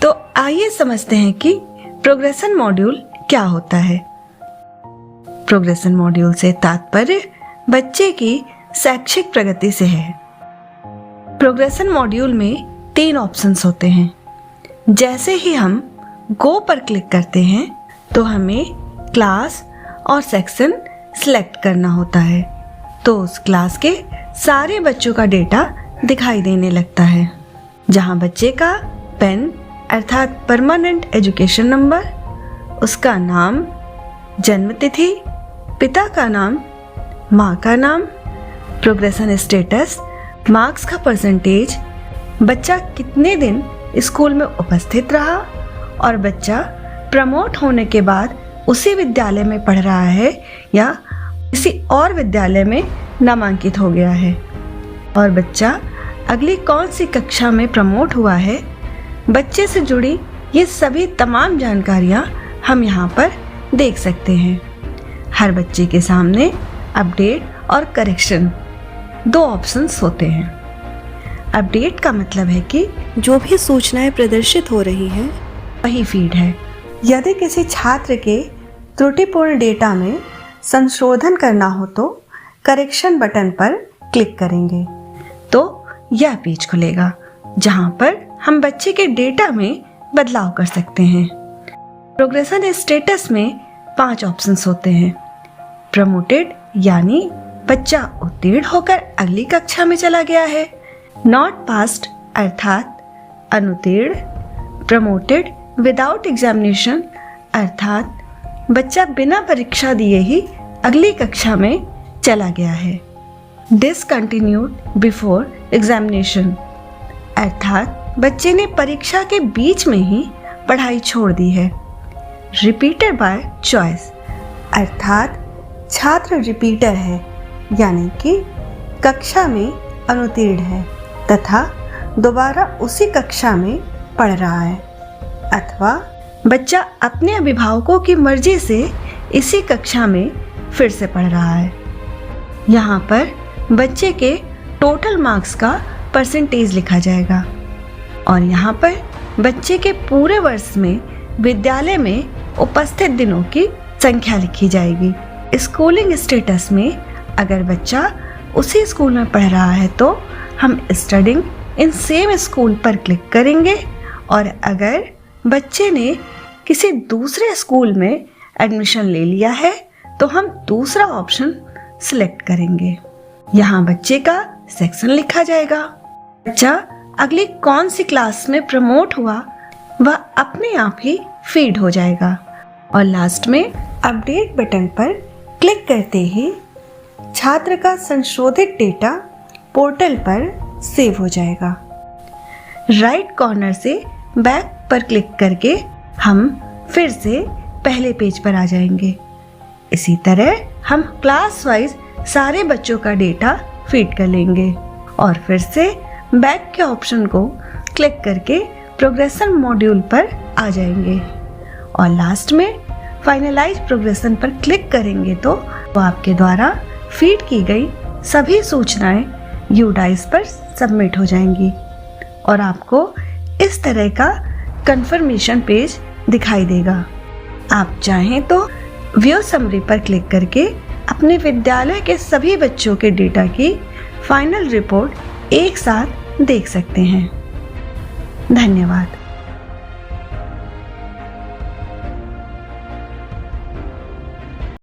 तो आइए समझते हैं कि प्रोग्रेशन मॉड्यूल क्या होता है। प्रोग्रेशन मॉड्यूल से तात्पर्य बच्चे की शैक्षिक प्रगति से है। प्रोग्रेशन मॉड्यूल में 3 ऑप्शंस होते हैं। जैसे ही हम गो पर क्लिक करते हैं तो हमें क्लास और सेक्शन सिलेक्ट करना होता है, तो उस क्लास के सारे बच्चों का डेटा दिखाई देने लगता है, जहां बच्चे का पेन अर्थात परमानेंट एजुकेशन नंबर, उसका नाम, जन्म तिथि, पिता का नाम, माँ का नाम, प्रोग्रेशन स्टेटस, मार्क्स का परसेंटेज, बच्चा कितने दिन स्कूल में उपस्थित रहा और बच्चा प्रमोट होने के बाद उसी विद्यालय में पढ़ रहा है या किसी और विद्यालय में नामांकित हो गया है, और बच्चा अगली कौन सी कक्षा में प्रमोट हुआ है। बच्चे से जुड़ी ये सभी तमाम जानकारियाँ हम यहाँ पर देख सकते हैं। हर बच्चे के सामने अपडेट और करेक्शन 2 ऑप्शंस होते हैं। अपडेट का मतलब है कि जो भी सूचनाएं प्रदर्शित हो रही हैं वही फीड है। यदि किसी छात्र के त्रुटिपूर्ण डेटा में संशोधन करना हो तो करेक्शन बटन पर क्लिक करेंगे तो यह पेज खुलेगा, जहां पर हम बच्चे के डेटा में बदलाव कर सकते हैं। प्रोग्रेशन स्टेटस में 5 ऑप्शंस होते हैं। प्रमोटेड यानी बच्चा उत्तीर्ण होकर अगली कक्षा में चला गया है। नॉट पास्ड अर्थात अनुत्तीर्ण। प्रमोटेड विदाउट एग्जामिनेशन अर्थात बच्चा बिना परीक्षा दिए ही अगली कक्षा में चला गया है। डिसकंटिन्यूड बिफोर एग्जामिनेशन अर्थात बच्चे ने परीक्षा के बीच में ही पढ़ाई छोड़ दी है। रिपीटेड बाय चॉइस अर्थात छात्र रिपीटर है, यानी कि कक्षा में अनुत्तीर्ण है तथा दोबारा उसी कक्षा में पढ़ रहा है, अथवा बच्चा अपने अभिभावकों की मर्जी से इसी कक्षा में फिर से पढ़ रहा है। यहाँ पर बच्चे के टोटल मार्क्स का परसेंटेज लिखा जाएगा और यहाँ पर बच्चे के पूरे वर्ष में विद्यालय में उपस्थित दिनों की संख्या लिखी जाएगी। स्कूलिंग स्टेटस में अगर बच्चा उसी स्कूल में पढ़ रहा है तो हम स्टडिंग इन सेम स्कूल पर क्लिक करेंगे, और अगर बच्चे ने किसी दूसरे स्कूल में एडमिशन ले लिया है तो हम दूसरा ऑप्शन सिलेक्ट करेंगे। यहाँ बच्चे का सेक्शन लिखा जाएगा। बच्चा अगली कौन सी क्लास में प्रमोट हुआ वह अपने आप ही फीड हो जाएगा, और लास्ट में अपडेट बटन पर क्लिक करते ही छात्र का संशोधित डेटा पोर्टल पर सेव हो जाएगा। राइट कॉर्नर से बैक पर क्लिक करके हम फिर से पहले पेज पर आ जाएंगे। इसी तरह हम क्लास वाइज सारे बच्चों का डेटा फीड कर लेंगे और फिर से बैक के ऑप्शन को क्लिक करके प्रोग्रेशन मॉड्यूल पर आ जाएंगे, और लास्ट में फाइनलाइज प्रोग्रेशन पर क्लिक करेंगे तो आपके द्वारा फीड की गई सभी सूचनाएं यूडाइस पर सबमिट हो जाएंगी और आपको इस तरह का कंफर्मेशन पेज दिखाई देगा। आप चाहें तो व्यू समरी पर क्लिक करके अपने विद्यालय के सभी बच्चों के डेटा की फाइनल रिपोर्ट एक साथ देख सकते हैं। धन्यवाद।